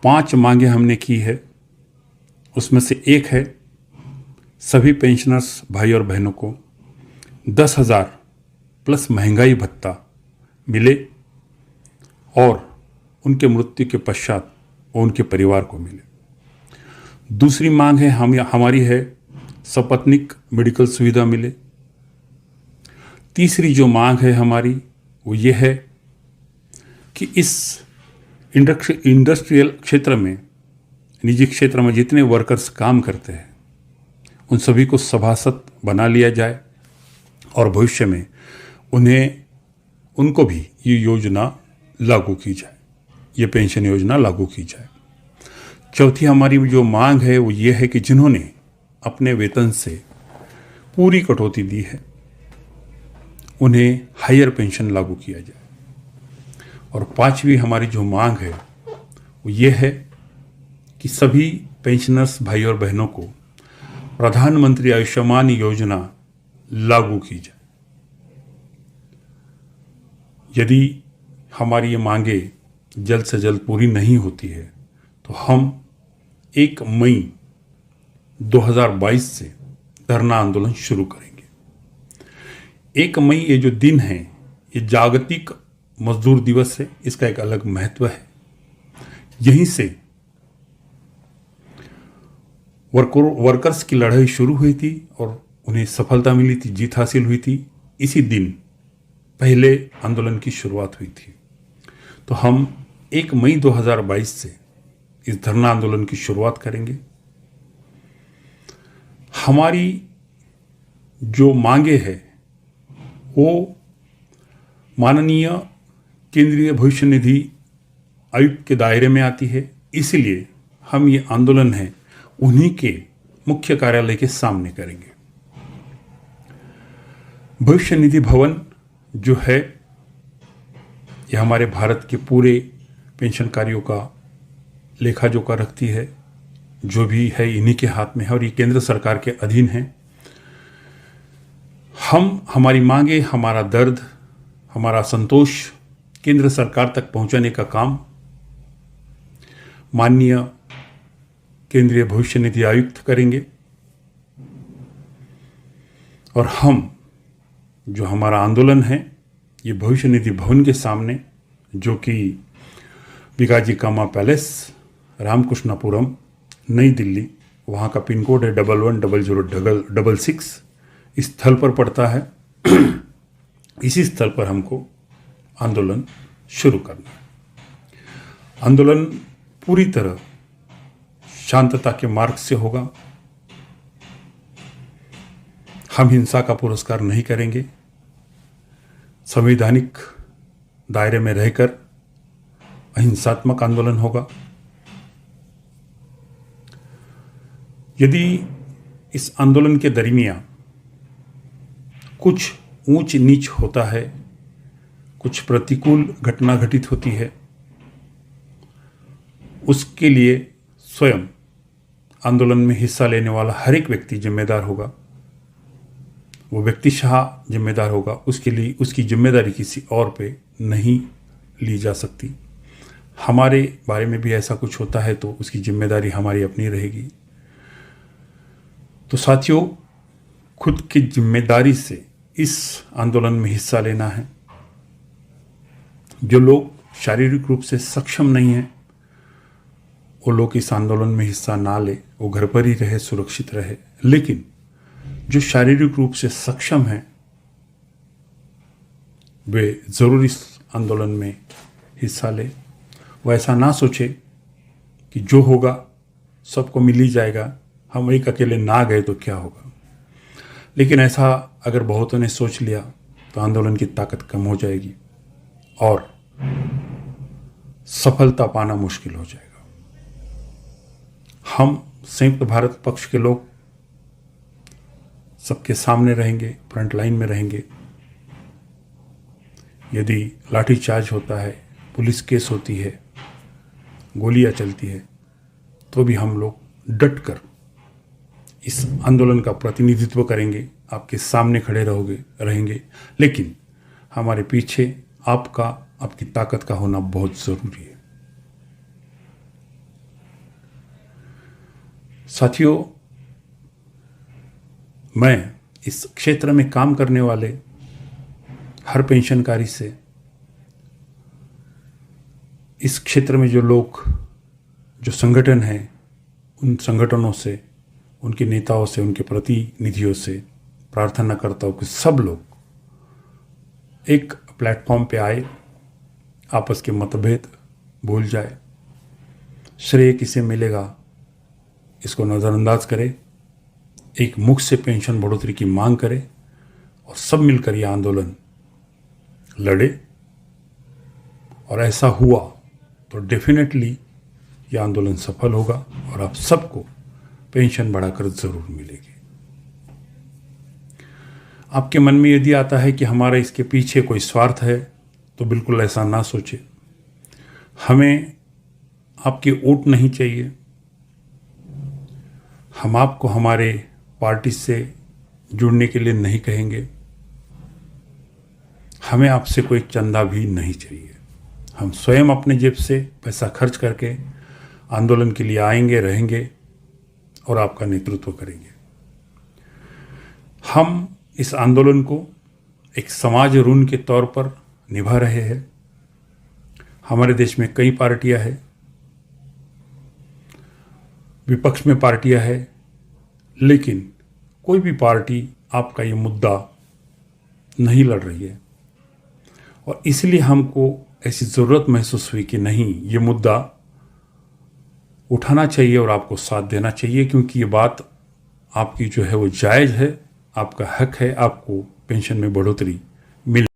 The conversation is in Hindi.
5 मांगे हमने की है। उसमें से एक है सभी पेंशनर्स भाई और बहनों को 10,000 प्लस महंगाई भत्ता मिले और उनके मृत्यु के पश्चात वो उनके परिवार को मिले। दूसरी मांग है हमारी है सपत्नीक मेडिकल सुविधा मिले। तीसरी जो मांग है हमारी वो ये है कि इस इंडस्ट्रियल क्षेत्र में, निजी क्षेत्र में जितने वर्कर्स काम करते हैं उन सभी को सभासद बना लिया जाए और भविष्य में उनको भी ये योजना लागू की जाए, ये पेंशन योजना लागू की जाए। चौथी हमारी जो मांग है वो ये है कि जिन्होंने अपने वेतन से पूरी कटौती दी है उन्हें हायर पेंशन लागू किया जाए। और पांचवी हमारी जो मांग है वो ये है कि सभी पेंशनर्स भाई और बहनों को प्रधानमंत्री आयुष्मान योजना लागू की जाए। यदि हमारी ये मांगे जल्द से जल्द पूरी नहीं होती है तो हम 1 मई 2022 से धरना आंदोलन शुरू करेंगे। 1 मई ये जो दिन है ये जागतिक मजदूर दिवस है, इसका एक अलग महत्व है। यहीं से वर्कर्स की लड़ाई शुरू हुई थी और उन्हें सफलता मिली थी, जीत हासिल हुई थी। इसी दिन पहले आंदोलन की शुरुआत हुई थी। तो हम 1 मई 2022 से इस धरना आंदोलन की शुरुआत करेंगे। हमारी जो मांगे है वो माननीय केंद्रीय भविष्य निधि आयुक्त के दायरे में आती है, इसलिए हम ये आंदोलन है उन्हीं के मुख्य कार्यालय के सामने करेंगे। भविष्य निधि भवन जो है ये हमारे भारत के पूरे पेंशनकारियों का लेखा जोखा रखती है, जो भी है इन्हीं के हाथ में है और ये केंद्र सरकार के अधीन है। हमारी मांगे, हमारा दर्द, हमारा संतोष केंद्र सरकार तक पहुंचाने का काम माननीय केंद्रीय भविष्य निधि आयुक्त करेंगे। और हम जो हमारा आंदोलन है ये भविष्य निधि भवन के सामने, जो कि बिगाजी कामा पैलेस, रामकृष्णापुरम, नई दिल्ली, वहाँ का पिन कोड है 110066, इस स्थल पर पड़ता है। इसी स्थल पर हमको आंदोलन शुरू करना है। आंदोलन पूरी तरह शांतता के मार्ग से होगा। हम हिंसा का पुरस्कार नहीं करेंगे। संवैधानिक दायरे में रहकर अहिंसात्मक आंदोलन होगा। यदि इस आंदोलन के दरमियान कुछ ऊंच नीच होता है, कुछ प्रतिकूल घटना घटित होती है, उसके लिए स्वयं आंदोलन में हिस्सा लेने वाला हर एक व्यक्ति जिम्मेदार होगा। वो व्यक्तिशः जिम्मेदार होगा, उसके लिए उसकी जिम्मेदारी किसी और पे नहीं ली जा सकती। हमारे बारे में भी ऐसा कुछ होता है तो उसकी जिम्मेदारी हमारी अपनी रहेगी। तो साथियों, खुद की जिम्मेदारी से इस आंदोलन में हिस्सा लेना है। जो लोग शारीरिक रूप से सक्षम नहीं हैं वो लोग इस आंदोलन में हिस्सा ना ले, वो घर पर ही रहे, सुरक्षित रहे। लेकिन जो शारीरिक रूप से सक्षम हैं वे जरूर इस आंदोलन में हिस्सा ले। वो ऐसा ना सोचे कि जो होगा सबको मिल ही जाएगा, हम एक अकेले ना गए तो क्या होगा। लेकिन ऐसा अगर बहुतों ने सोच लिया तो आंदोलन की ताकत कम हो जाएगी और सफलता पाना मुश्किल हो जाएगा। हम संयुक्त भारत पक्ष के लोग सबके सामने रहेंगे, फ्रंट लाइन में रहेंगे। यदि लाठीचार्ज होता है, पुलिस केस होती है, गोलियां चलती है, तो भी हम लोग डट कर इस आंदोलन का प्रतिनिधित्व करेंगे, आपके सामने खड़े रहेंगे। लेकिन हमारे पीछे आपकी ताकत का होना बहुत ज़रूरी है। साथियों, मैं इस क्षेत्र में काम करने वाले हर पेंशनकारी से, इस क्षेत्र में जो लोग, जो संगठन हैं, उन संगठनों से, उनके नेताओं से, उनके प्रतिनिधियों से प्रार्थना करता हूँ कि सब लोग एक प्लेटफॉर्म पे आए, आपस के मतभेद भूल जाए, श्रेय किसे मिलेगा इसको नज़रअंदाज करे, एक मुख से पेंशन बढ़ोतरी की मांग करे और सब मिलकर यह आंदोलन लड़े। और ऐसा हुआ तो डेफिनेटली यह आंदोलन सफल होगा और आप सबको पेंशन बढ़ाकर ज़रूर मिलेगी। आपके मन में यदि आता है कि हमारा इसके पीछे कोई स्वार्थ है, तो बिल्कुल ऐसा ना सोचे। हमें आपकी वोट नहीं चाहिए। हम आपको हमारे पार्टी से जुड़ने के लिए नहीं कहेंगे। हमें आपसे कोई चंदा भी नहीं चाहिए। हम स्वयं अपने जेब से पैसा खर्च करके आंदोलन के लिए आएंगे, रहेंगे और आपका नेतृत्व करेंगे। हम इस आंदोलन को एक समाज ऋण के तौर पर निभा रहे हैं। हमारे देश में कई पार्टियां हैं, विपक्ष में पार्टियां हैं, लेकिन कोई भी पार्टी आपका ये मुद्दा नहीं लड़ रही है। और इसलिए हमको ऐसी ज़रूरत महसूस हुई कि नहीं, ये मुद्दा उठाना चाहिए और आपको साथ देना चाहिए, क्योंकि ये बात आपकी जो है वो जायज़ है, आपका हक है, आपको पेंशन में बढ़ोतरी मिल